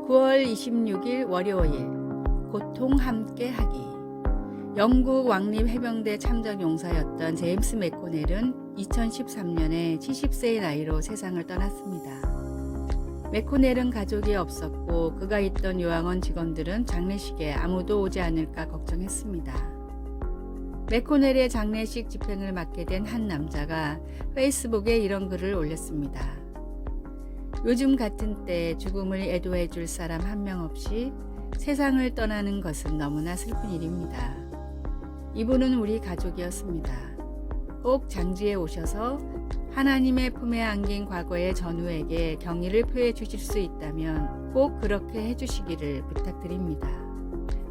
9월 26일 월요일 고통 함께 하기. 영국 왕립 해병대 참전 용사였던 제임스 맥코넬은 2013년에 70세의 나이로 세상을 떠났습니다. 맥코넬은 가족이 없었고 그가 있던 요양원 직원들은 장례식에 아무도 오지 않을까 걱정했습니다. 맥코넬의 장례식 집행을 맡게 된 한 남자가 페이스북에 이런 글을 올렸습니다. 요즘 같은 때 죽음을 애도해 줄 사람 한 명 없이 세상을 떠나는 것은 너무나 슬픈 일입니다. 이분은 우리 가족이었습니다. 꼭 장지에 오셔서 하나님의 품에 안긴 과거의 전우에게 경의를 표해 주실 수 있다면 꼭 그렇게 해주시기를 부탁드립니다.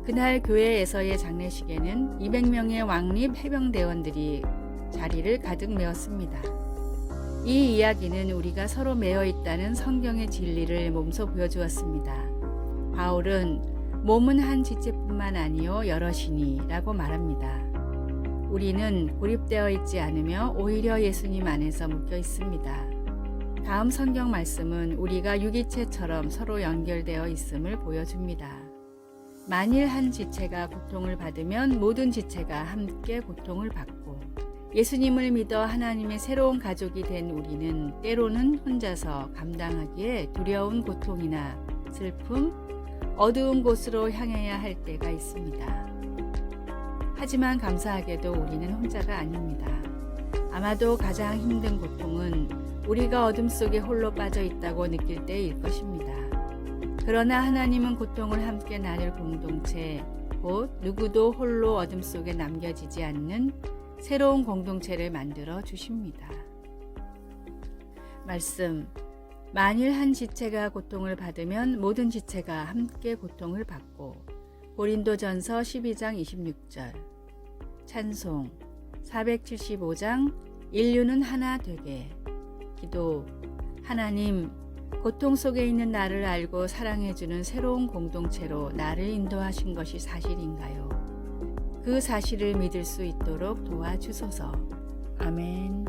그날 교회에서의 장례식에는 200명의 왕립 해병대원들이 자리를 가득 메웠습니다. 이 이야기는 우리가 서로 매여 있다는 성경의 진리를 몸소 보여주었습니다. 바울은 몸은 한 지체뿐만 아니요 여럿이니 라고 말합니다. 우리는 고립되어 있지 않으며 오히려 예수님 안에서 묶여 있습니다. 다음 성경 말씀은 우리가 유기체처럼 서로 연결되어 있음을 보여줍니다. 만일 한 지체가 고통을 받으면 모든 지체가 함께 고통을 받고 예수님을 믿어 하나님의 새로운 가족이 된 우리는 때로는 혼자서 감당하기에 두려운 고통이나 슬픔, 어두운 곳으로 향해야 할 때가 있습니다. 하지만 감사하게도 우리는 혼자가 아닙니다. 아마도 가장 힘든 고통은 우리가 어둠 속에 홀로 빠져 있다고 느낄 때일 것입니다. 그러나 하나님은 고통을 함께 나눌 공동체, 곧 누구도 홀로 어둠 속에 남겨지지 않는 새로운 공동체를 만들어 주십니다. 말씀. 만일 한 지체가 고통을 받으면 모든 지체가 함께 고통을 받고. 고린도전서 12장 26절. 찬송 475장 인류는 하나 되게. 기도. 하나님, 고통 속에 있는 나를 알고 사랑해주는 새로운 공동체로 나를 인도하신 것이 사실인가요? 그 사실을 믿을 수 있도록 도와주소서. 아멘.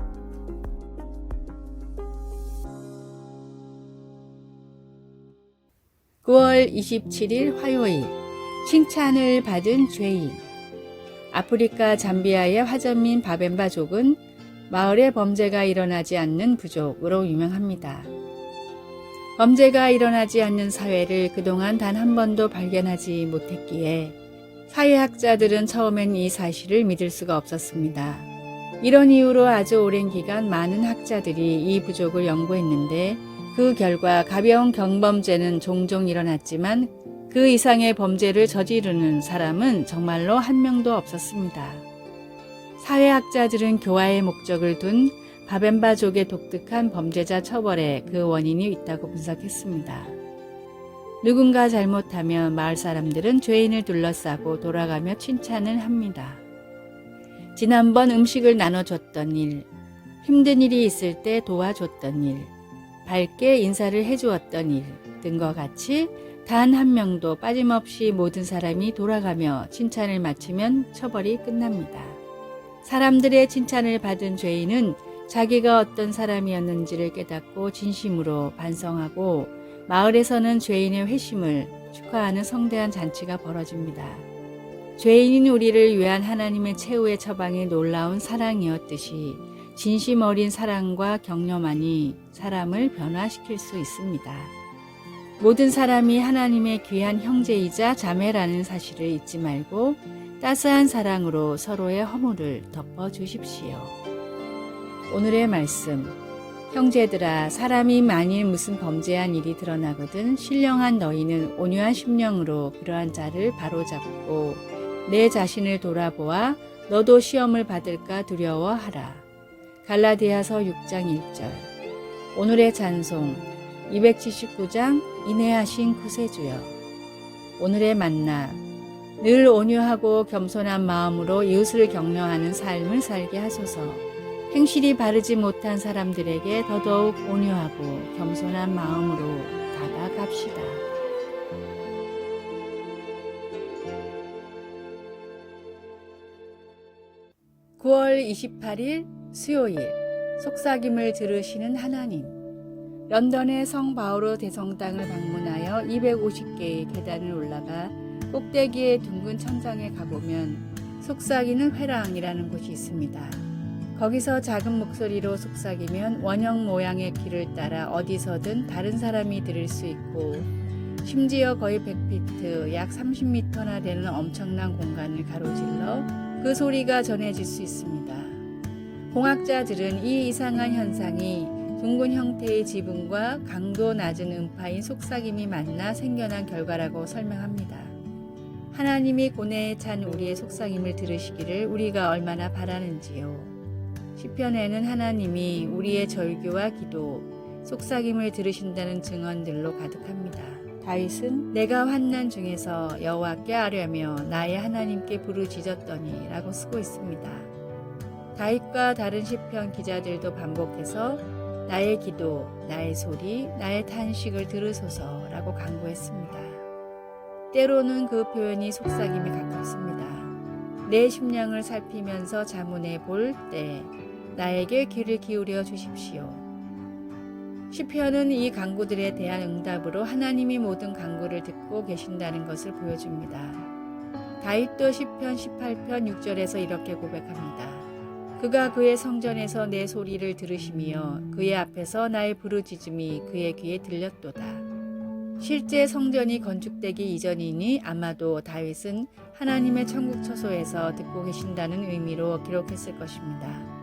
(9월 27일) 화요일. 칭찬을 받은 죄인. 아프리카 잠비아의 화전민 바벤바족은 마을에 범죄가 일어나지 않는 부족으로 유명합니다. 범죄가 일어나지 않는 사회를 그동안 단 한 번도 발견하지 못했기에 사회학자들은 처음엔 이 사실을 믿을 수가 없었습니다. 이런 이유로 아주 오랜 기간 많은 학자들이 이 부족을 연구했는데 그 결과 가벼운 경범죄는 종종 일어났지만 그 이상의 범죄를 저지르는 사람은 정말로 한 명도 없었습니다. 사회학자들은 교화의 목적을 둔 바벤바족의 독특한 범죄자 처벌에 그 원인이 있다고 분석했습니다. 누군가 잘못하면 마을 사람들은 죄인을 둘러싸고 돌아가며 칭찬을 합니다. 지난번 음식을 나눠줬던 일, 힘든 일이 있을 때 도와줬던 일, 밝게 인사를 해주었던 일 등과 같이 단 한 명도 빠짐없이 모든 사람이 돌아가며 칭찬을 마치면 처벌이 끝납니다. 사람들의 칭찬을 받은 죄인은 자기가 어떤 사람이었는지를 깨닫고 진심으로 반성하고 마을에서는 죄인의 회심을 축하하는 성대한 잔치가 벌어집니다. 죄인인 우리를 위한 하나님의 최후의 처방이 놀라운 사랑이었듯이 진심 어린 사랑과 격려만이 사람을 변화시킬 수 있습니다. 모든 사람이 하나님의 귀한 형제이자 자매라는 사실을 잊지 말고 따스한 사랑으로 서로의 허물을 덮어주십시오. 오늘의 말씀. 형제들아, 사람이 만일 무슨 범죄한 일이 드러나거든 신령한 너희는 온유한 심령으로 그러한 자를 바로잡고 내 자신을 돌아보아 너도 시험을 받을까 두려워하라. 갈라디아서 6장 1절. 오늘의 찬송 279장 인내하신 구세주여. 오늘의 만나. 늘 온유하고 겸손한 마음으로 이웃을 격려하는 삶을 살게 하소서. 행실이 바르지 못한 사람들에게 더더욱 온유하고 겸손한 마음으로 다가갑시다. 9월 28일 수요일. 속삭임을 들으시는 하나님. 런던의 성 바오로 대성당을 방문하여 250개의 계단을 올라가 꼭대기의 둥근 천장에 가보면 속삭이는 회랑이라는 곳이 있습니다. 거기서 작은 목소리로 속삭이면 원형 모양의 길을 따라 어디서든 다른 사람이 들을 수 있고 심지어 거의 100피트, 약 30m나 되는 엄청난 공간을 가로질러 그 소리가 전해질 수 있습니다. 공학자들은 이 이상한 현상이 둥근 형태의 지붕과 강도 낮은 음파인 속삭임이 만나 생겨난 결과라고 설명합니다. 하나님이 고뇌에 찬 우리의 속삭임을 들으시기를 우리가 얼마나 바라는지요. 시편에는 하나님이 우리의 절규와 기도, 속삭임을 들으신다는 증언들로 가득합니다. 다윗은 내가 환난 중에서 여호와께 아뢰며 나의 하나님께 부르짖었더니 라고 쓰고 있습니다. 다윗과 다른 시편 기자들도 반복해서 나의 기도, 나의 소리, 나의 탄식을 들으소서라고 간구했습니다. 때로는 그 표현이 속삭임에 가깝습니다. 내 심령을 살피면서 자문해 볼 때 나에게 귀를 기울여 주십시오. 시편은 이 간구들에 대한 응답으로 하나님이 모든 간구를 듣고 계신다는 것을 보여줍니다. 다윗도 시편 18편 6절에서 이렇게 고백합니다. 그가 그의 성전에서 내 소리를 들으시며 그의 앞에서 나의 부르짖음이 그의 귀에 들렸도다. 실제 성전이 건축되기 이전이니 아마도 다윗은 하나님의 천국 처소에서 듣고 계신다는 의미로 기록했을 것입니다.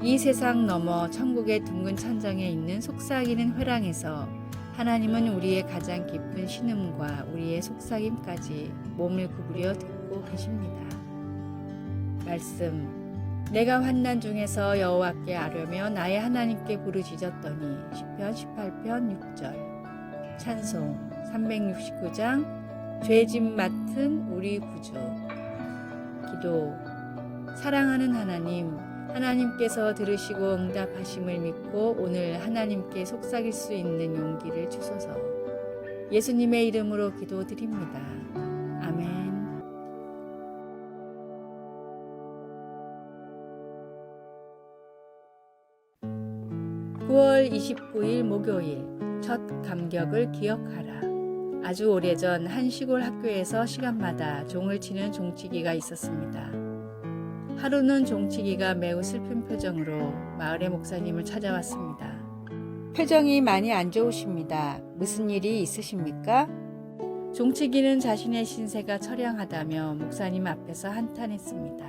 이 세상 너머 천국의 둥근 천장에 있는 속삭이는 회랑에서 하나님은 우리의 가장 깊은 신음과 우리의 속삭임까지 몸을 구부려 듣고 계십니다. 말씀 내가 환난 중에서 여호와께 아뢰며 나의 하나님께 부르짖었더니 시편 18편 6절 찬송 369장 죄짐 맡은 우리 구주 기도 사랑하는 하나님 하나님께서 들으시고 응답하심을 믿고 오늘 하나님께 속삭일 수 있는 용기를 주소서. 예수님의 이름으로 기도드립니다. 아멘. 9월 29일 목요일 첫 감격을 기억하라. 아주 오래전 한 시골 학교에서 시간마다 종을 치는 종치기가 있었습니다. 하루는 종치기가 매우 슬픈 표정으로 마을의 목사님을 찾아왔습니다. 표정이 많이 안 좋으십니다. 무슨 일이 있으십니까? 종치기는 자신의 신세가 처량하다며 목사님 앞에서 한탄했습니다.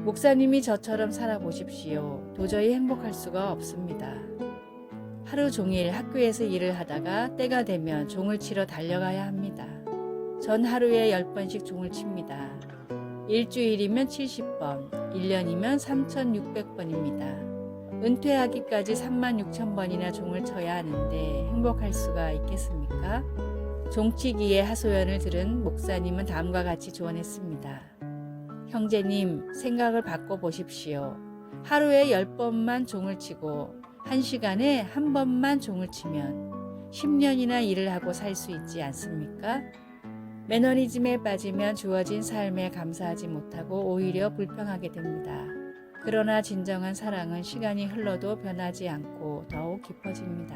목사님이 저처럼 살아보십시오. 도저히 행복할 수가 없습니다. 하루 종일 학교에서 일을 하다가 때가 되면 종을 치러 달려가야 합니다. 전 하루에 10번씩 종을 칩니다. 일주일이면 70번, 1년이면 3,600번입니다. 은퇴하기까지 36,000번이나 종을 쳐야 하는데 행복할 수가 있겠습니까? 종치기의 하소연을 들은 목사님은 다음과 같이 조언했습니다. 형제님, 생각을 바꿔보십시오. 하루에 10번만 종을 치고 1시간에 한 번만 종을 치면 10년이나 일을 하고 살 수 있지 않습니까? 매너리즘에 빠지면 주어진 삶에 감사하지 못하고 오히려 불평하게 됩니다. 그러나 진정한 사랑은 시간이 흘러도 변하지 않고 더욱 깊어집니다.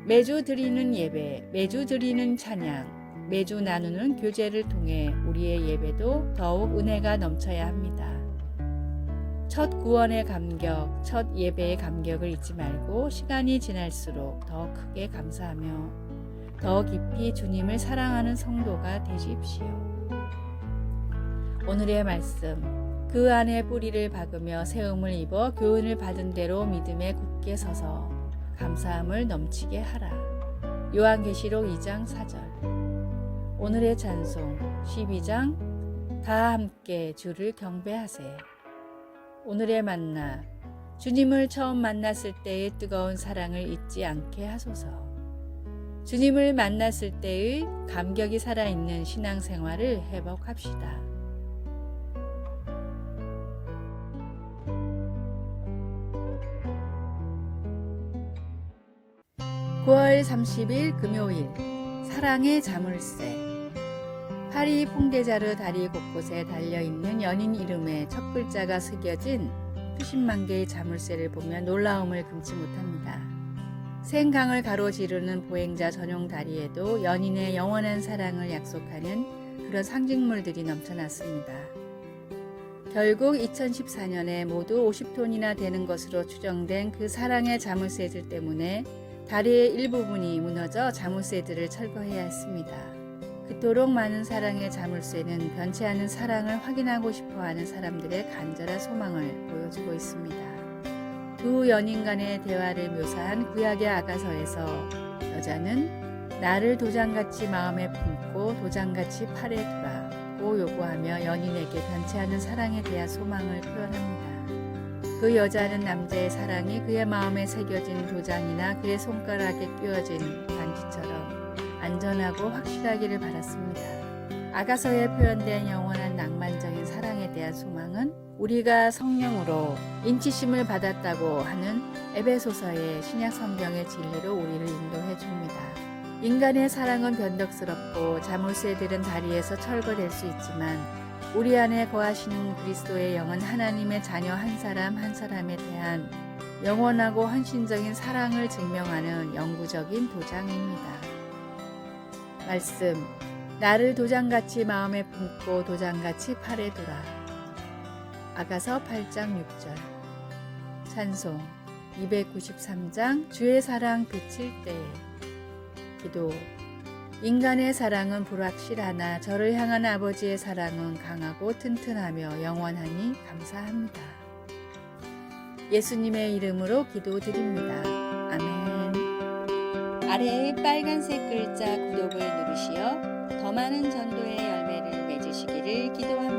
매주 드리는 예배, 매주 드리는 찬양, 매주 나누는 교제를 통해 우리의 예배도 더욱 은혜가 넘쳐야 합니다. 첫 구원의 감격, 첫 예배의 감격을 잊지 말고 시간이 지날수록 더 크게 감사하며 더 깊이 주님을 사랑하는 성도가 되십시오. 오늘의 말씀, 그 안에 뿌리를 박으며 세움을 입어 교훈을 받은 대로 믿음에 굳게 서서 감사함을 넘치게 하라. 요한계시록 2장 4절. 오늘의 찬송 12장 다 함께 주를 경배하세. 오늘의 만나, 주님을 처음 만났을 때의 뜨거운 사랑을 잊지 않게 하소서. 주님을 만났을 때의 감격이 살아있는 신앙생활을 회복합시다. 9월 30일 금요일 사랑의 자물쇠. 파리 퐁데자르 다리 곳곳에 달려있는 연인 이름의 첫 글자가 새겨진 수십만 개의 자물쇠를 보면 놀라움을 금치 못합니다. 생강을 가로지르는 보행자 전용 다리에도 연인의 영원한 사랑을 약속하는 그런 상징물들이 넘쳐났습니다. 결국 2014년에 모두 50톤이나 되는 것으로 추정된 그 사랑의 자물쇠들 때문에 다리의 일부분이 무너져 자물쇠들을 철거해야 했습니다. 그토록 많은 사랑의 자물쇠는 변치 않은 사랑을 확인하고 싶어하는 사람들의 간절한 소망을 보여주고 있습니다. 두 연인 간의 대화를 묘사한 구약의 아가서에서 여자는 나를 도장같이 마음에 품고 도장같이 팔에 두라고 요구하며 연인에게 변치 않은 사랑에 대한 소망을 표현합니다. 그 여자는 남자의 사랑이 그의 마음에 새겨진 도장이나 그의 손가락에 끼워진 반지처럼 안전하고 확실하기를 바랐습니다. 아가서에 표현된 영원한 낭만적인 사랑에 대한 소망은 우리가 성령으로 인치심을 받았다고 하는 에베소서의 신약 성경의 진리로 우리를 인도해 줍니다. 인간의 사랑은 변덕스럽고 자물쇠들은 다리에서 철거될 수 있지만 우리 안에 거하시는 그리스도의 영은 하나님의 자녀 한 사람 한 사람에 대한 영원하고 헌신적인 사랑을 증명하는 영구적인 도장입니다. 말씀, 나를 도장같이 마음에 품고 도장같이 팔에 두라. 아가서 8장 6절. 찬송 293장 주의 사랑 비칠 때에. 기도, 인간의 사랑은 불확실하나 저를 향한 아버지의 사랑은 강하고 튼튼하며 영원하니 감사합니다. 예수님의 이름으로 기도드립니다. 아멘. 아래의 빨간색 글자 구독을 누르시어 더 많은 전도의 열매를 맺으시기를 기도합니다.